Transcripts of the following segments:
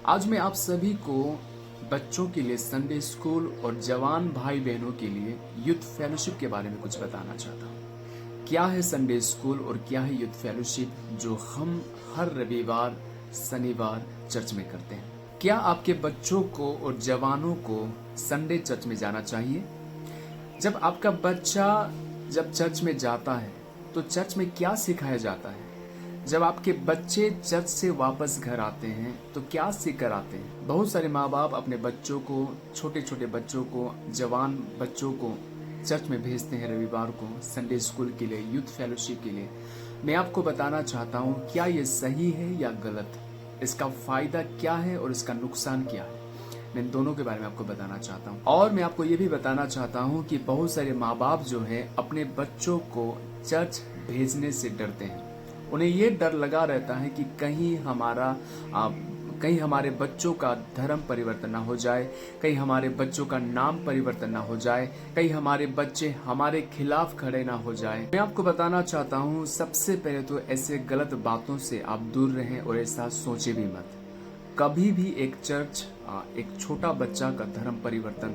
आज मैं आप सभी को बच्चों के लिए संडे स्कूल और जवान भाई बहनों के लिए यूथ फेलोशिप के बारे में कुछ बताना चाहता हूँ। क्या है संडे स्कूल और क्या है यूथ फेलोशिप जो हम हर रविवार शनिवार चर्च में करते हैं। क्या आपके बच्चों को और जवानों को संडे चर्च में जाना चाहिए? जब आपका बच्चा जब चर्च में जाता है तो चर्च में क्या सिखाया जाता है? जब आपके बच्चे चर्च से वापस घर आते हैं तो क्या सीख कर आते हैं? बहुत सारे माँ बाप अपने बच्चों को, छोटे छोटे बच्चों को, जवान बच्चों को चर्च में भेजते हैं रविवार को संडे स्कूल के लिए, यूथ फेलोशिप के लिए। मैं आपको बताना चाहता हूँ क्या ये सही है या गलत, इसका फायदा क्या है और इसका नुकसान क्या है। मैं दोनों के बारे में आपको बताना चाहता हूँ। और मैं आपको ये भी बताना चाहता हूँ कि बहुत सारे माँ बाप जो है अपने बच्चों को चर्च भेजने से डरते हैं। उन्हें ये डर लगा रहता है कि कहीं हमारे बच्चों का धर्म परिवर्तन ना हो जाए, कहीं हमारे बच्चों का नाम परिवर्तन ना हो जाए, कहीं हमारे बच्चे हमारे खिलाफ खड़े ना हो जाए। मैं आपको बताना चाहता हूँ सबसे पहले तो ऐसे गलत बातों से आप दूर रहें और ऐसा सोचे भी मत। कभी भी एक चर्च एक छोटा बच्चा का धर्म परिवर्तन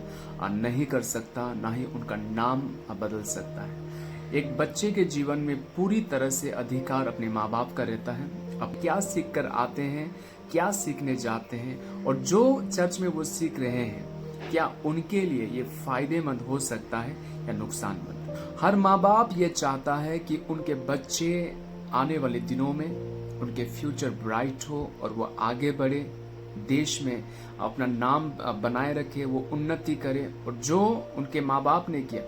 नहीं कर सकता, ना ही उनका नाम बदल सकता है। एक बच्चे के जीवन में पूरी तरह से अधिकार अपने माँ बाप का रहता है। अब क्या सीख कर आते हैं, क्या सीखने जाते हैं और जो चर्च में वो सीख रहे हैं क्या उनके लिए ये फायदेमंद हो सकता है या नुकसानमंद। हर माँ बाप ये चाहता है कि उनके बच्चे आने वाले दिनों में उनके फ्यूचर ब्राइट हो और वो आगे बढ़े, देश में अपना नाम बनाए रखे, वो उन्नति करे। और जो उनके माँ बाप ने किया,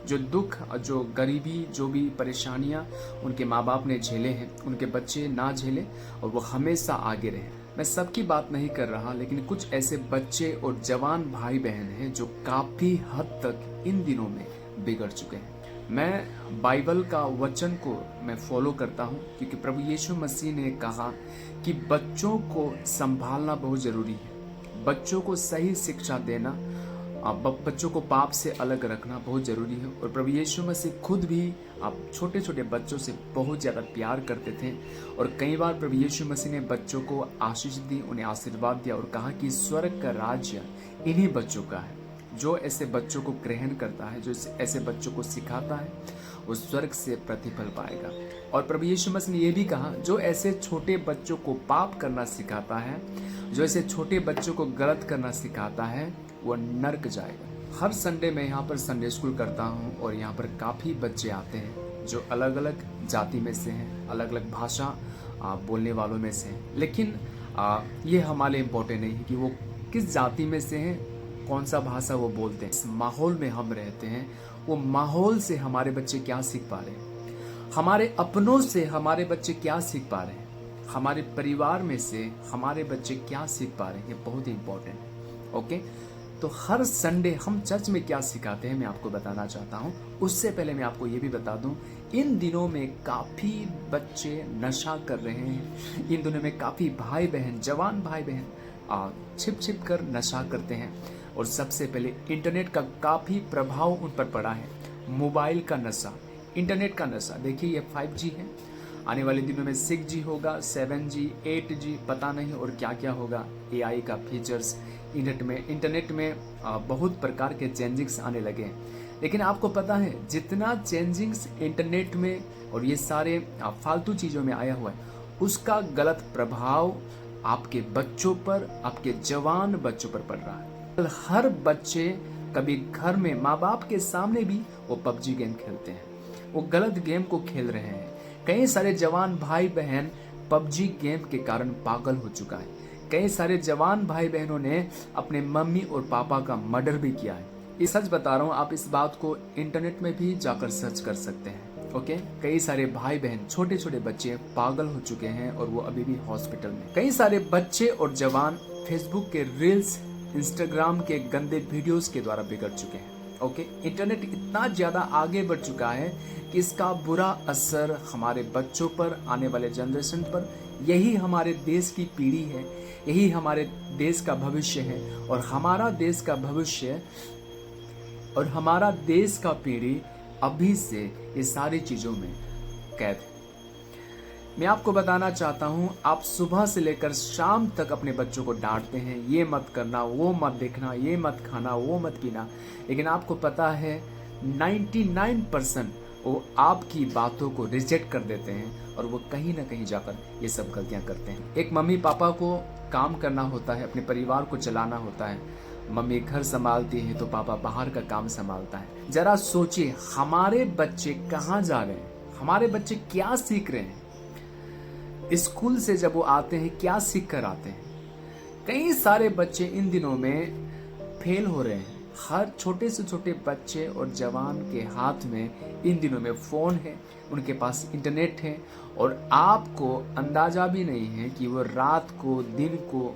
जो दुख, जो गरीबी, जो भी परेशानियां उनके माँ बाप ने झेले हैं, उनके बच्चे ना झेले और वो हमेशा आगे रहे। मैं सबकी बात नहीं कर रहा, लेकिन कुछ ऐसे बच्चे और जवान भाई बहन हैं जो काफी हद तक इन दिनों में बिगड़ चुके हैं। मैं बाइबल का वचन को मैं फॉलो करता हूँ क्योंकि प्रभु यीशु मसीह ने कहा कि बच्चों को संभालना बहुत जरूरी है, बच्चों को सही शिक्षा देना, बच्चों को पाप से अलग रखना बहुत जरूरी है। और प्रभु यीशु मसीह खुद भी आप छोटे छोटे बच्चों से बहुत ज्यादा प्यार करते थे और कई बार प्रभु यीशु मसीह ने बच्चों को आशीष दी, उन्हें आशीर्वाद दिया और कहा कि स्वर्ग का राज्य इन्हीं बच्चों का है। जो ऐसे बच्चों को ग्रहण करता है, जो ऐसे बच्चों को सिखाता है, वो स्वर्ग से प्रतिफल पाएगा। और प्रभु यीशु मसीह ने यह भी कहा जो ऐसे छोटे बच्चों को पाप करना सिखाता है, जो ऐसे छोटे बच्चों को गलत करना सिखाता है, वो नर्क जाएगा। हर संडे में यहाँ पर संडे स्कूल करता हूँ और यहाँ पर काफ़ी बच्चे आते हैं जो अलग अलग जाति में से हैं, अलग अलग भाषा बोलने वालों में से हैं। लेकिन ये हमारे इम्पोर्टेंट नहीं है कि वो किस जाति में से हैं, कौन सा भाषा वो बोलते हैं। इस माहौल में हम रहते हैं, वो माहौल से हमारे बच्चे क्या सीख पा रहे हैं, हमारे अपनों से हमारे बच्चे क्या सीख पा रहे हैं, हमारे परिवार में से हमारे बच्चे क्या सीख पा रहे हैं, ये बहुत ही इम्पोर्टेंट है। ओके, तो हर संडे हम चर्च में क्या सिखाते हैं मैं आपको बताना चाहता हूँ। उससे पहले मैं आपको ये भी बता दूं, इन दिनों में काफ़ी बच्चे नशा कर रहे हैं। इन दिनों में काफ़ी भाई बहन, जवान भाई बहन छिप छिप कर नशा करते हैं। और सबसे पहले इंटरनेट का काफ़ी प्रभाव उन पर पड़ा है। मोबाइल का नशा, इंटरनेट का नशा। देखिए ये 5G है, आने वाले दिनों में 6G होगा, 7G, 8G, पता नहीं और क्या क्या होगा। AI का फीचर्स इंटरनेट में बहुत प्रकार के चेंजिंग्स आने लगे हैं। लेकिन आपको पता है जितना चेंजिंग्स इंटरनेट में और ये सारे फालतू चीज़ों में आया हुआ है, उसका गलत प्रभाव आपके बच्चों पर, आपके जवान बच्चों पर पड़ रहा है। हर बच्चे कभी घर में माँ बाप के सामने भी वो PUBG गेम खेलते हैं, वो गलत गेम को खेल रहे हैं। कई सारे जवान भाई बहन PUBG गेम के कारण पागल हो चुका है। कई सारे जवान भाई बहनों ने अपने मम्मी और पापा का मर्डर भी किया है। ये सच बता रहा हूँ, आप इस बात को इंटरनेट में भी जाकर सर्च कर सकते हैं। ओके, कई सारे भाई बहन, छोटे छोटे बच्चे पागल हो चुके हैं और वो अभी भी हॉस्पिटल में। कई सारे बच्चे और जवान फेसबुक के रील्स, इंस्टाग्राम के गंदे वीडियोस के द्वारा बिगड़ चुके हैं। ओके, इंटरनेट इतना ज्यादा आगे बढ़ चुका है कि इसका बुरा असर हमारे बच्चों पर, आने वाले जनरेशन पर, यही हमारे देश की पीढ़ी है, यही हमारे देश का भविष्य है। और हमारा देश का भविष्य और हमारा देश का पीढ़ी अभी से ये सारी चीजों में कैद है। मैं आपको बताना चाहता हूँ, आप सुबह से लेकर शाम तक अपने बच्चों को डांटते हैं, ये मत करना, वो मत देखना, ये मत खाना, वो मत पीना, लेकिन आपको पता है 99% वो आपकी बातों को रिजेक्ट कर देते हैं और वो कहीं ना कहीं जाकर ये सब गलतियां करते हैं। एक मम्मी पापा को काम करना होता है, अपने परिवार को चलाना होता है। मम्मी घर संभालती है तो पापा बाहर का काम संभालता है। जरा सोचिए, हमारे बच्चे कहाँ जा रहे हैं, हमारे बच्चे क्या सीख रहे हैं, स्कूल से जब वो आते हैं क्या सीख कर आते हैं। कई सारे बच्चे इन दिनों में फेल हो रहे हैं। हर छोटे से छोटे बच्चे और जवान के हाथ में इन दिनों में फ़ोन है, उनके पास इंटरनेट है और आपको अंदाज़ा भी नहीं है कि वो रात को दिन को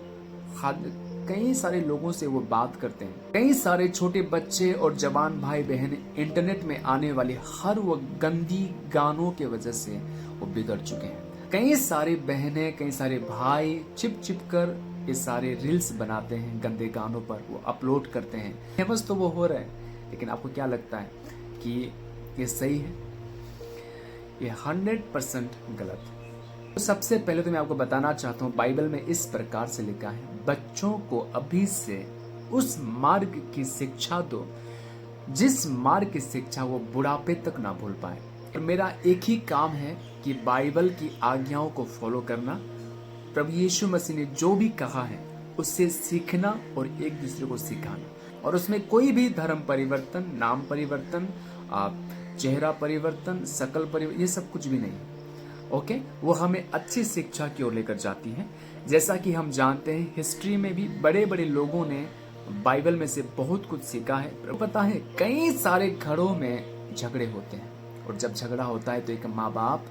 कई सारे लोगों से वो बात करते हैं। कई सारे छोटे बच्चे और जवान भाई बहन इंटरनेट में आने वाली हर वो गंदी गानों के वजह से वो बिगड़ चुके हैं। कई सारे बहनें, कई सारे भाई छिप छिप कर ये सारे रील्स बनाते हैं गंदे गानों पर, वो अपलोड करते हैं। फेमस तो वो हो रहे हैं, लेकिन आपको क्या लगता है कि ये सही है? ये 100% गलत है। तो सबसे पहले तो मैं आपको बताना चाहता हूँ, बाइबल में इस प्रकार से लिखा है, बच्चों को अभी से उस मार्ग की शिक्षा दो जिस मार्ग की शिक्षा वो बुढ़ापे तक ना भूल पाए। और मेरा एक ही काम है कि बाइबल की आज्ञाओं को फॉलो करना, प्रभु यीशु मसीह ने जो भी कहा है उससे सीखना और एक दूसरे को सिखाना। और उसमें कोई भी धर्म परिवर्तन, नाम परिवर्तन, चेहरा परिवर्तन, शकल परिवर्तन, ये सब कुछ भी नहीं। ओके, वो हमें अच्छी शिक्षा की ओर लेकर जाती है। जैसा कि हम जानते हैं, हिस्ट्री में भी बड़े बड़े लोगों ने बाइबल में से बहुत कुछ सीखा है। पता है, कई सारे घरों में झगड़े होते हैं और जब झगड़ा होता है तो एक माँ बाप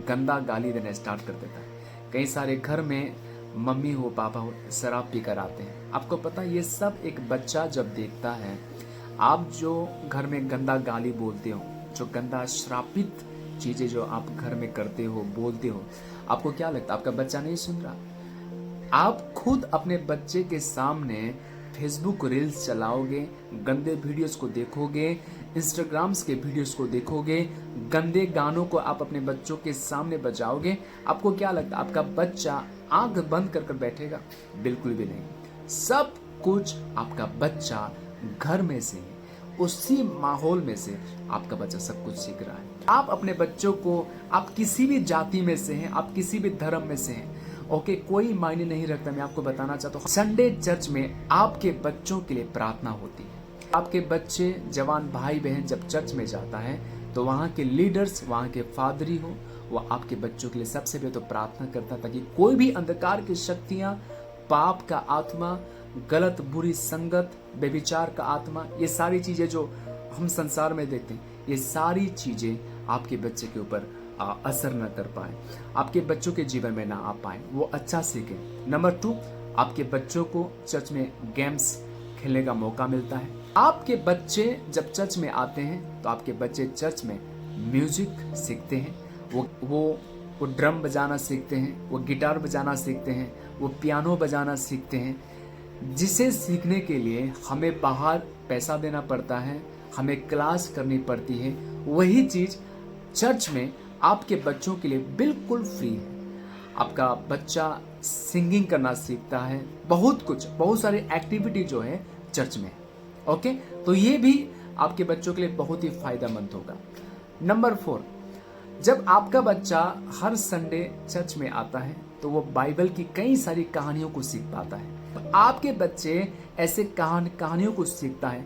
गंदा गाली देना स्टार्ट कर देता है। कई सारे घर में मम्मी हो, पापा हो, शराब पी कर आते हैं। आपको पता है, ये सब एक बच्चा जब देखता है, आप जो घर में गंदा गाली बोलते हो, जो गंदा श्रापित चीजें जो आप घर में करते हो, बोलते हो, आपको क्या लगता है आपका बच्चा नहीं सुन रहा? आप खुद अपने बच्चे के सामने फेसबुक रील्स चलाओगे, गंदे वीडियोस को देखोगे, इंस्टाग्राम्स के वीडियोस को देखोगे, गंदे गानों को आप अपने बच्चों के सामने बजाओगे, आपको क्या लगता है आपका बच्चा आंख बंद कर कर बैठेगा? बिल्कुल भी नहीं। सब कुछ आपका बच्चा घर में से, उसी माहौल में से आपका बच्चा सब कुछ सीख रहा है। आप अपने बच्चों को, आप किसी भी जाति में से हैं, आप किसी भी धर्म में से हैं, ओके, कोई मायने नहीं रखता। मैं आपको बताना चाहता हूँ, संडे चर्च में आपके बच्चों के लिए प्रार्थना होती है। आपके बच्चे, जवान भाई बहन जब चर्च में जाता है तो वहाँ के लीडर्स, वहाँ के फादरी हो, वो आपके बच्चों के लिए सबसे पहले तो प्रार्थना करता ताकि कोई भी अंधकार की शक्तियाँ, पाप का आत्मा, गलत बुरी संगत, व्यभिचार का आत्मा, ये सारी चीजें जो हम संसार में देखते हैं, ये सारी चीजें आपके बच्चे के ऊपर असर न कर पाए, आपके बच्चों के जीवन में ना आ पाए, वो अच्छा सीखे। नंबर 2, आपके बच्चों को चर्च में गेम्स खेलने का मौका मिलता है। आपके बच्चे जब चर्च में आते हैं तो आपके बच्चे चर्च में म्यूजिक सीखते हैं, वो ड्रम बजाना सीखते हैं, वो गिटार बजाना सीखते हैं, वो पियानो बजाना सीखते हैं, जिसे सीखने के लिए हमें बाहर पैसा देना पड़ता है, हमें क्लास करनी पड़ती है। वही चीज चर्च में आपके बच्चों के लिए बिल्कुल फ्री है। आपका बच्चा सिंगिंग करना सीखता है, बहुत कुछ, बहुत सारी एक्टिविटी जो है चर्च में। ओके, तो ये भी आपके बच्चों के लिए बहुत ही फायदेमंद होगा। नंबर 4, जब आपका बच्चा हर संडे चर्च में आता है तो वो बाइबल की कई सारी कहानियों को सीख पाता है। आपके बच्चे ऐसे कहानियों को सीखता है,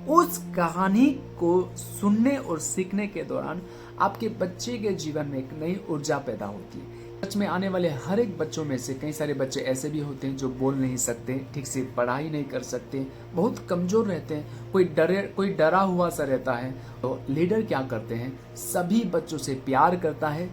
उस कहानी को सुनने और सीखने के दौरान आपके बच्चे के जीवन में एक नई ऊर्जा पैदा होती है। चर्च में आने वाले हर एक बच्चों में से कई सारे बच्चे ऐसे भी होते हैं जो बोल नहीं सकते, ठीक से पढ़ाई नहीं कर सकते, बहुत कमजोर रहते हैं, कोई डरा हुआ सा रहता है। तो लीडर क्या करते हैं, सभी बच्चों से प्यार करता है।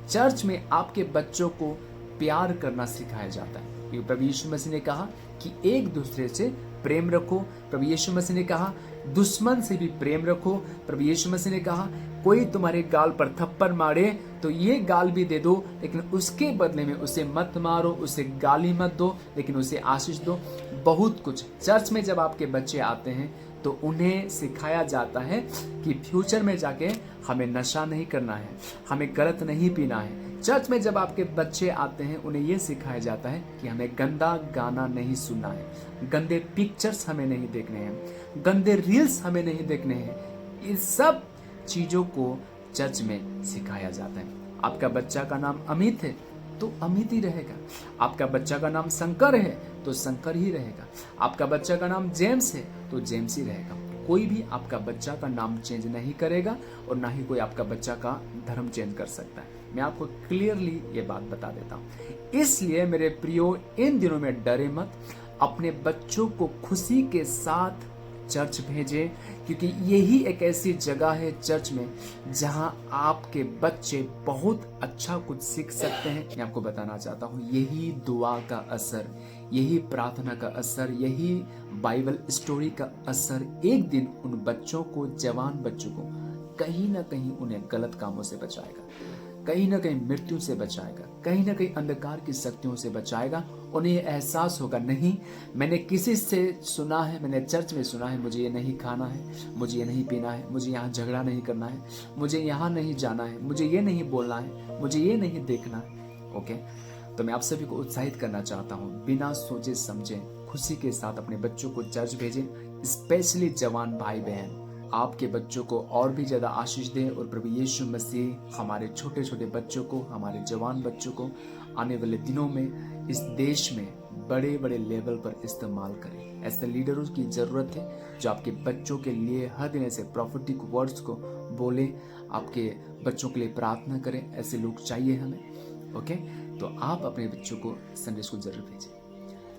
चर्च में आपके बच्चों को प्यार करना सिखाया जाता है, क्योंकि प्रभु यीशु मसीह ने कहा कि एक दूसरे से प्रेम रखो। प्रभु यीशु मसीह ने कहा दुश्मन से भी प्रेम रखो। प्रभु यीशु मसीह ने कहा कोई तुम्हारे गाल पर थप्पड़ मारे तो ये गाल भी दे दो, लेकिन उसके बदले में उसे मत मारो, उसे गाली मत दो, लेकिन उसे आशीष दो। बहुत कुछ चर्च में जब आपके बच्चे आते हैं तो उन्हें सिखाया जाता है कि फ्यूचर में जाके हमें नशा नहीं करना है, हमें गलत नहीं पीना है, चर्च में जब आपके बच्चे आते हैं, उन्हें यह सिखाया जाता है कि हमें गंदा गाना नहीं सुनना है, गंदे पिक्चर्स हमें नहीं देखने हैं, गंदे रील्स हमें नहीं देखने हैं। इस सब चीजों को चर्च में सिखाया जाता है। आपका बच्चा का नाम अमित है तो अमित ही रहेगा। आपका बच्चा का नाम शंकर है तो शंकर ही रहेगा। आपका बच्चा का नाम जेम्स है तो जेम्स ही रहेगा। कोई भी आपका बच्चा का नाम चेंज नहीं करेगा और ना ही कोई आपका बच्चा का धर्म चेंज कर सकता है। मैं आपको क्लियरली ये बात बता देता हूँ। इसलिए मेरे प्रियो, इन दिनों में डरे मत, अपने बच्चों को खुशी के साथ चर्च भेजें, क्योंकि यही एक ऐसी जगह है चर्च में जहां आपके बच्चे बहुत अच्छा कुछ सीख सकते हैं। मैं आपको बताना चाहता हूं, यही दुआ का असर, यही प्रार्थना का असर, यही बाइबल स्टोरी का असर एक दिन उन बच्चों को, जवान बच्चों को कहीं ना कहीं उन्हें गलत कामों से बचाएगा, कहीं ना कहीं मृत्यु से बचाएगा, कहीं ना कहीं अंधकार की शक्तियों से बचाएगा। उन्हें एहसास होगा, नहीं मैंने किसी से सुना है, मैंने चर्च में सुना है, मुझे ये नहीं खाना है, मुझे ये नहीं पीना है, मुझे यहाँ झगड़ा नहीं करना है, मुझे यहाँ नहीं जाना है, मुझे ये नहीं बोलना है, मुझे ये नहीं देखना है। ओके, तो मैं आप सभी को उत्साहित करना चाहता हूँ, बिना सोचे समझे खुशी के साथ अपने बच्चों को चर्च भेजें। स्पेशली जवान भाई बहन, आपके बच्चों को और भी ज्यादा आशीष दें और प्रभु यीशु मसीह हमारे छोटे छोटे बच्चों को, हमारे जवान बच्चों को आने वाले दिनों में इस देश में बड़े बड़े लेवल पर इस्तेमाल करें। ऐसे लीडरों की जरूरत है जो आपके बच्चों के लिए हर दिन ऐसे प्रॉफिटिक वर्ड्स को बोले, आपके बच्चों के लिए प्रार्थना करें। ऐसे लोग चाहिए हमें। ओके, तो आप अपने बच्चों को संडे स्कूल जरूर भेजें।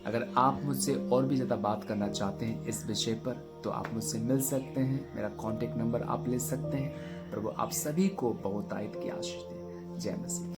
अगर आप मुझसे और भी ज़्यादा बात करना चाहते हैं इस विषय पर तो आप मुझसे मिल सकते हैं। मेरा कॉन्टेक्ट नंबर आप ले सकते हैं। प्रभु आप सभी को बहुत आयत की आशीष दे। जय मसीह।